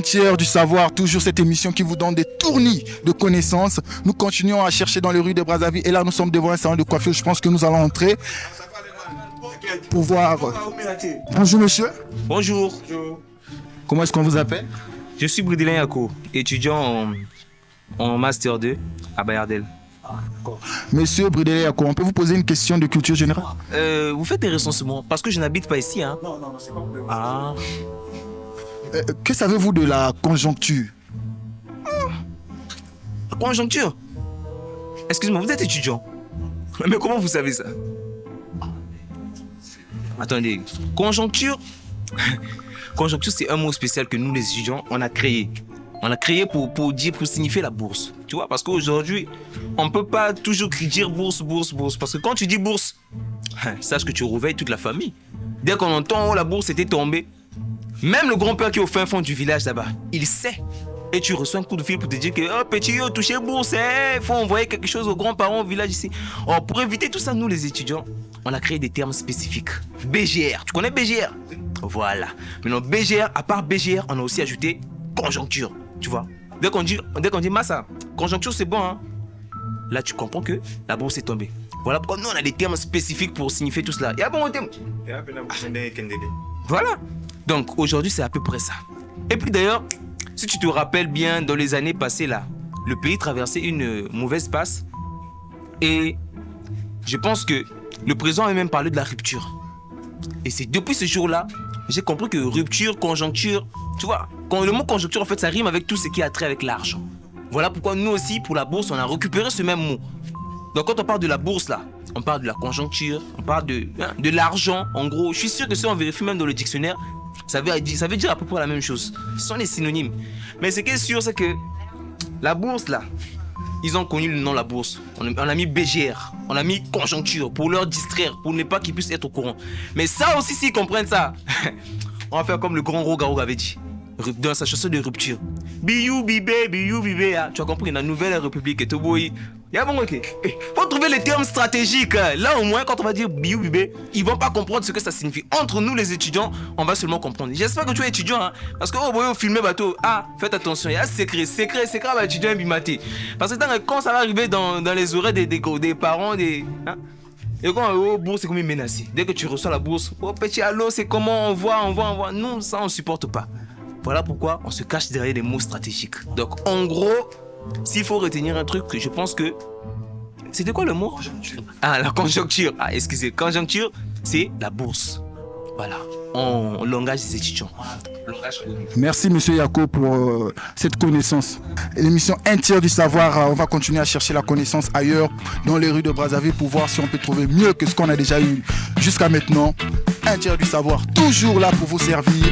Un tiers du savoir, toujours cette émission qui vous donne des tournis de connaissances. Nous continuons à chercher dans les rues de Brazzaville et là nous sommes devant un salon de coiffure. Je pense que nous allons entrer pour voir. Bonjour monsieur. Bonjour. Comment est-ce qu'on vous appelle? Je suis Bridilin Yako, étudiant en Master 2 à Bayardel. Monsieur Bridilin Yako, on peut vous poser une question de culture générale? Vous faites des recensements parce que je n'habite pas ici, hein? Non, c'est pas vrai. Ah. Que savez-vous de la conjoncture? La conjoncture? Excuse-moi, vous êtes étudiant. Mais comment vous savez ça? Attendez, conjoncture? Conjoncture, c'est un mot spécial que nous, les étudiants, on a créé. On a créé pour signifier la bourse. Tu vois, parce qu'aujourd'hui, on ne peut pas toujours dire bourse. Parce que quand tu dis bourse, sache que tu réveilles toute la famille. Dès qu'on entend, oh, la bourse était tombée, même le grand-père qui est au fin fond du village là-bas, il sait. Et tu reçois un coup de fil pour te dire que oh, petit, yo, touché bourse, il faut envoyer quelque chose aux grands-parents au village ici. Oh, pour éviter tout ça, nous les étudiants, on a créé des termes spécifiques. BGR, tu connais BGR? Voilà. Maintenant, BGR, à part BGR, on a aussi ajouté conjoncture, tu vois. Dès qu'on dit massa, conjoncture c'est bon, hein. Là, tu comprends que la bourse est tombée. Voilà pourquoi nous, on a des termes spécifiques pour signifier tout cela. Il y a bon terme. Voilà. Donc, aujourd'hui, c'est à peu près ça. Et puis d'ailleurs, si tu te rappelles bien, dans les années passées, là, le pays traversait une mauvaise passe. Et je pense que le président a même parlé de la rupture. Et c'est depuis ce jour-là, j'ai compris que rupture, conjoncture, tu vois, quand le mot conjoncture, en fait, ça rime avec tout ce qui a trait avec l'argent. Voilà pourquoi nous aussi, pour la bourse, on a récupéré ce même mot. Donc quand on parle de la bourse, là, on parle de la conjoncture, on parle de l'argent, en gros. Je suis sûr que si on vérifie même dans le dictionnaire, ça veut dire à peu près la même chose. Ce sont des synonymes. Mais ce qui est sûr, c'est que la bourse, là, ils ont connu le nom de la bourse. On a mis BGR, on a mis conjoncture pour leur distraire, pour ne pas qu'ils puissent être au courant. Mais ça aussi, s'ils comprennent ça, on va faire comme le grand Roga avait dit dans sa chanson de rupture. Biou bibé, tu as compris, la nouvelle république est au bout. Il y a bon, ok. Faut trouver les termes stratégiques. Là, au moins, quand on va dire biou bibé, ils vont pas comprendre ce que ça signifie. Entre nous, les étudiants, on va seulement comprendre. J'espère que tu es étudiant, hein, parce que oh, boy, filmer bateau. Ah, faites attention, il y a secret, bah, étudiant bimaté. Parce que quand ça va arriver dans les oreilles des parents, hein, et quand oh, bourse, c'est comme une menacée. Dès que tu reçois la bourse, oh petit allô, c'est comment on voit. Nous, ça, on supporte pas. Voilà pourquoi on se cache derrière des mots stratégiques. Donc, en gros, s'il faut retenir un truc, je pense que... C'était quoi le mot? Conjoncture. Ah, la conjoncture. Ah, excusez. Conjoncture, c'est la bourse. Voilà. En langage des étudiants. Merci monsieur Yako pour cette connaissance. L'émission Un tiers du savoir, on va continuer à chercher la connaissance ailleurs dans les rues de Brazzaville pour voir si on peut trouver mieux que ce qu'on a déjà eu jusqu'à maintenant. Un tiers du savoir, toujours là pour vous servir.